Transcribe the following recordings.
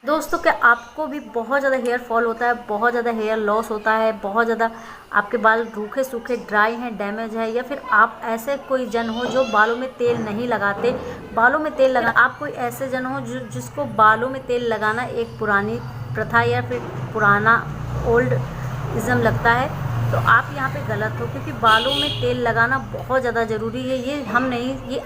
दोस्तों, क्या आपको भी बहुत ज़्यादा हेयर फॉल होता है, बहुत ज़्यादा हेयर लॉस होता है, बहुत ज़्यादा आपके बाल रूखे सूखे ड्राई हैं, डैमेज है, या फिर आप ऐसे कोई जन हो जो बालों में तेल नहीं लगाते, बालों में तेल लगा आप कोई ऐसे जन हो जिसको बालों में तेल लगाना एक पुरानी प्रथा या फिर पुराना ओल्ड इज़म लगता है, तो आप यहाँ पे गलत हो, क्योंकि बालों में तेल लगाना बहुत ज़्यादा ज़रूरी है। ये हम नहीं, ये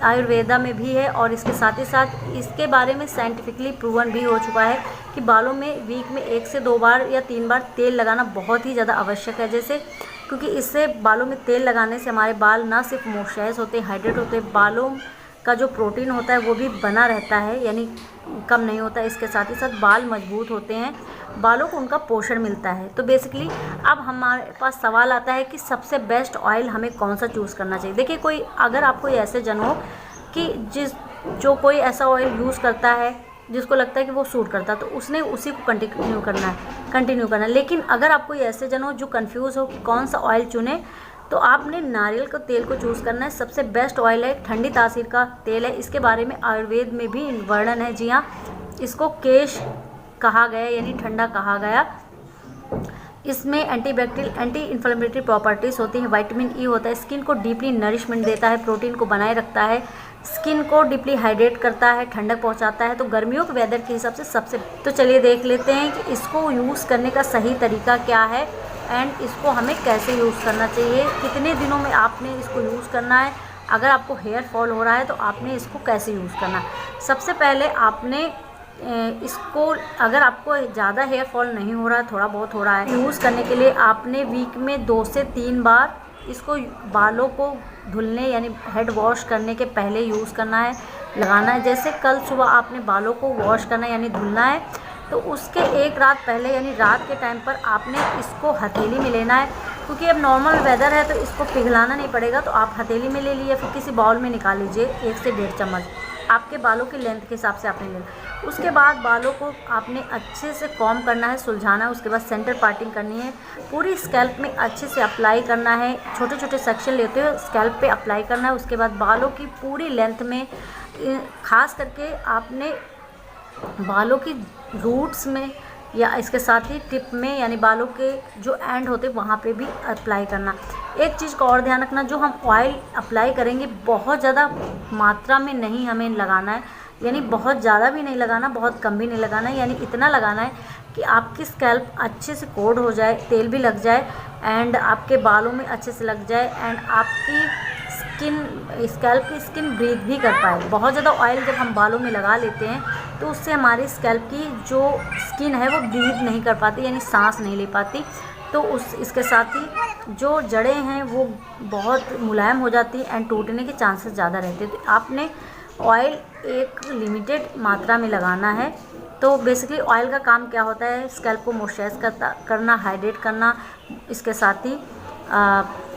आयुर्वेदा में भी है, और इसके साथ ही साथ इसके बारे में साइंटिफिकली प्रूवन भी हो चुका है कि बालों में वीक में 1 से 2 बार या 3 बार तेल लगाना बहुत ही ज़्यादा आवश्यक है। जैसे क्योंकि इससे बालों में तेल लगाने से हमारे बाल ना सिर्फ मॉइस्चराइज होते, हाइड्रेट होते, बालों का जो प्रोटीन होता है वो भी बना रहता है, यानी कम नहीं होता। इसके साथ ही साथ बाल मजबूत होते हैं, बालों को उनका पोषण मिलता है। तो बेसिकली अब हमारे पास सवाल आता है कि सबसे बेस्ट ऑयल हमें कौन सा चूज़ करना चाहिए। देखिए, अगर आप कोई ऐसे जन हो कि जो कोई ऐसा ऑयल यूज़ करता है जिसको लगता है कि वो सूट करता है, तो उसने उसी को कंटिन्यू करना है। लेकिन अगर आप कोई ऐसे जन हो जो कंफ्यूज हो कि कौन सा ऑयल चुने, तो आपने नारियल के तेल को चूज़ करना है। सबसे बेस्ट ऑयल है, ठंडी तासीर का तेल है। इसके बारे में आयुर्वेद में भी वर्णन है। जी हाँ, इसको केश कहा गया, यानी ठंडा कहा गया। इसमें एंटीबैक्टीरियल, एंटी इन्फ्लेमेटरी प्रॉपर्टीज़ होती हैं, विटामिन ई होता है, स्किन को डीपली नरिशमेंट देता है, प्रोटीन को बनाए रखता है, स्किन को डीपली हाइड्रेट करता है, ठंडक पहुंचाता है। तो गर्मियों के वेदर के हिसाब से तो चलिए देख लेते हैं कि इसको यूज़ करने का सही तरीका क्या है एंड इसको हमें कैसे यूज़ करना चाहिए, कितने दिनों में आपने इसको यूज़ करना है। अगर आपको हेयर फॉल हो रहा है तो आपने इसको कैसे यूज़ करना है। सबसे पहले आपने इसको, अगर आपको ज़्यादा हेयर फॉल नहीं हो रहा है, थोड़ा बहुत हो रहा है, यूज़ करने के लिए आपने वीक में 2 से 3 बार इसको बालों को धुलने यानी हेड वॉश करने के पहले यूज़ करना है, लगाना है। जैसे कल सुबह आपने बालों को वॉश करना है यानी धुलना है, तो उसके 1 रात पहले यानी रात के टाइम पर आपने इसको हथेली में लेना है। क्योंकि अब नॉर्मल वेदर है तो इसको पिघलाना नहीं पड़ेगा, तो आप हथेली में ले लीजिए, फिर किसी बाउल में निकाल लीजिए 1 से 1.5 चम्मच, आपके बालों की लेंथ के हिसाब से आपने लेना। उसके बाद बालों को आपने अच्छे से कॉम्ब करना है, सुलझाना है। उसके बाद सेंटर पार्टिंग करनी है, पूरी स्कैल्प में अच्छे से अप्लाई करना है, छोटे छोटे सेक्शन लेते हुए स्कैल्प पे अप्लाई करना है। उसके बाद बालों की पूरी लेंथ में, खास करके आपने बालों की रूट्स में या इसके साथ ही टिप में, यानी बालों के जो एंड होते वहाँ पे भी अप्लाई करना। एक चीज़ का और ध्यान रखना, जो हम ऑयल अप्लाई करेंगे बहुत ज़्यादा मात्रा में नहीं हमें लगाना है, यानी बहुत ज़्यादा भी नहीं लगाना, बहुत कम भी नहीं लगाना है, यानी इतना लगाना है कि आपकी स्कैल्प अच्छे से कोट हो जाए, तेल भी लग जाए एंड आपके बालों में अच्छे से लग जाए एंड आपकी स्कैल्प की स्किन ब्रीथ भी कर पाए। बहुत ज़्यादा ऑयल जब हम बालों में लगा लेते हैं तो उससे हमारी स्कैल्प की जो स्किन है वो ब्रीथ नहीं कर पाती, यानी सांस नहीं ले पाती। तो इसके साथ ही जो जड़ें हैं वो बहुत मुलायम हो जाती हैं एंड टूटने के चांसेस ज़्यादा रहते हैं। तो आपने ऑयल एक लिमिटेड मात्रा में लगाना है। तो बेसिकली ऑयल का काम क्या होता है, स्कैल्प को मॉइस्चराइज करना, हाइड्रेट करना, इसके साथ ही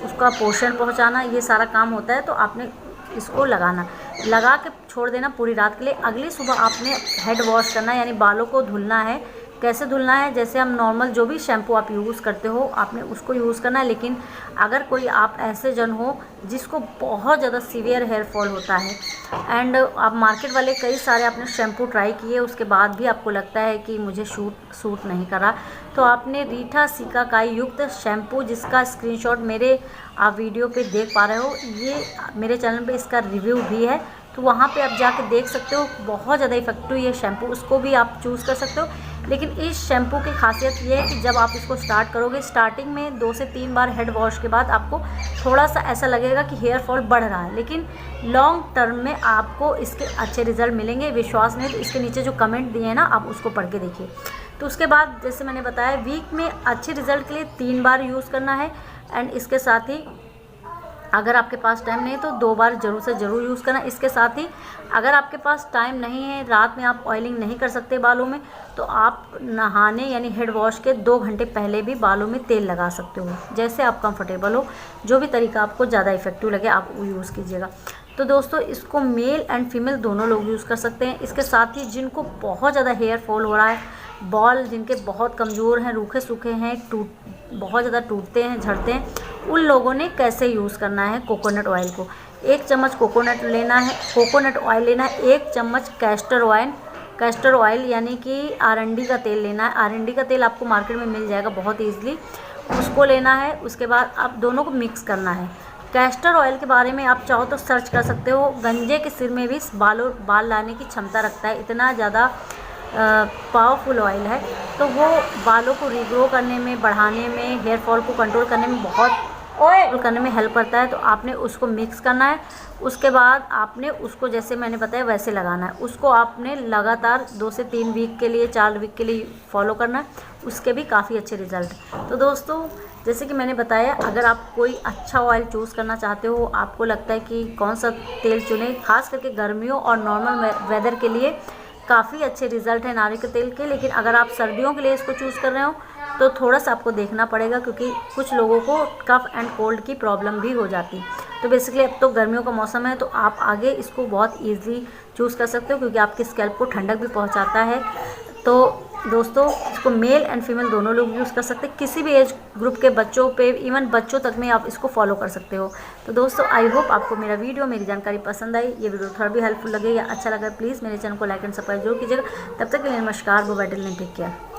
उसका पोषण पहुंचाना, ये सारा काम होता है। तो आपने इसको लगा के छोड़ देना पूरी रात के लिए। अगली सुबह आपने हेड वॉश करना, यानी बालों को धुलना है। कैसे धुलना है, जैसे हम नॉर्मल जो भी शैम्पू आप यूज़ करते हो आपने उसको यूज़ करना है। लेकिन अगर कोई आप ऐसे जन हो जिसको बहुत ज़्यादा सीवियर हेयर फॉल होता है एंड आप मार्केट वाले कई सारे आपने शैम्पू ट्राई किए, उसके बाद भी आपको लगता है कि मुझे सूट नहीं करा, तो आपने रीठा सिकाकाई युक्त शैम्पू, जिसका स्क्रीनशॉट मेरे आप वीडियो पे देख पा रहे हो, ये मेरे चैनल पे इसका रिव्यू भी है, तो वहाँ पे आप जाके देख सकते हो। बहुत ज़्यादा इफेक्टिव ये शैम्पू, उसको भी आप चूज़ कर सकते हो। लेकिन इस शैम्पू की खासियत ये है कि जब आप इसको स्टार्ट करोगे, स्टार्टिंग में 2 से 3 बार हेड वॉश के बाद आपको थोड़ा सा ऐसा लगेगा कि हेयर फॉल बढ़ रहा है, लेकिन लॉन्ग टर्म में आपको इसके अच्छे रिजल्ट मिलेंगे। विश्वास नहीं तो इसके नीचे जो कमेंट दिए हैं ना, आप उसको पढ़ के देखिए। तो उसके बाद जैसे मैंने बताया, वीक में अच्छे रिजल्ट के लिए 3 बार यूज़ करना है एंड इसके साथ ही अगर आपके पास टाइम नहीं तो 2 बार ज़रूर से ज़रूर यूज़ करना। इसके साथ ही अगर आपके पास टाइम नहीं है, रात में आप ऑयलिंग नहीं कर सकते बालों में, तो आप नहाने यानी हेड वॉश के 2 घंटे पहले भी बालों में तेल लगा सकते हो। जैसे आप कंफर्टेबल हो, जो भी तरीका आपको ज़्यादा इफेक्टिव लगे आप वो यूज़ कीजिएगा। तो दोस्तों, इसको मेल एंड फीमेल दोनों लोग यूज़ कर सकते हैं। इसके साथ ही जिनको बहुत ज़्यादा हेयर फॉल हो रहा है, बाल जिनके बहुत कमज़ोर हैं, रूखे सूखे हैं, बहुत ज़्यादा टूटते हैं, झड़ते हैं, उन लोगों ने कैसे यूज़ करना है कोकोनट ऑयल को। 1 चम्मच कोकोनट ऑयल लेना है, 1 चम्मच कैस्टर ऑयल कैस्टर ऑयल यानी कि आरंडी का तेल लेना है। आरंडी का तेल आपको मार्केट में मिल जाएगा बहुत ईजिली, उसको लेना है। उसके बाद आप दोनों को मिक्स करना है। कैस्टर ऑयल के बारे में आप चाहो तो सर्च कर सकते हो। गंजे के सिर में भी बाल लाने की क्षमता रखता है, इतना ज़्यादा पावरफुल ऑयल है। तो वो बालों को रीग्रो करने में, बढ़ाने में, हेयर फॉल को कंट्रोल करने में हेल्प करता है। तो आपने उसको मिक्स करना है। उसके बाद आपने उसको जैसे मैंने बताया वैसे लगाना है। उसको आपने लगातार 2 से 3 वीक के लिए, 4 वीक के लिए फॉलो करना है। उसके भी काफ़ी अच्छे रिजल्ट। तो दोस्तों जैसे कि मैंने बताया, अगर आप कोई अच्छा ऑयल चूज़ करना चाहते हो, आपको लगता है कि कौन सा तेल चुनें, खास करके गर्मियों और नॉर्मल वेदर के लिए काफ़ी अच्छे रिजल्ट हैं नारियल के तेल के। लेकिन अगर आप सर्दियों के लिए इसको चूज़ कर रहे हो तो थोड़ा सा आपको देखना पड़ेगा, क्योंकि कुछ लोगों को कफ एंड कोल्ड की प्रॉब्लम भी हो जाती है। तो बेसिकली अब तो गर्मियों का मौसम है, तो आप आगे इसको बहुत ईजिली चूज़ कर सकते हो, क्योंकि आपके स्कैल्प को ठंडक भी पहुंचाता है। तो दोस्तों इसको मेल एंड फीमेल दोनों लोग यूज़ कर सकते हैं, किसी भी एज ग्रुप के बच्चों पे, इवन बच्चों तक में आप इसको फॉलो कर सकते हो। तो दोस्तों आई होप आपको मेरा वीडियो, मेरी जानकारी पसंद आई। ये वीडियो थोड़ा भी हेल्पफुल लगे या अच्छा लगा, प्लीज़ मेरे चैनल को लाइक एंड सब्सक्राइब जरूर कीजिएगा। तब तक के लिए नमस्कार, गो बैटल, टेक केयर।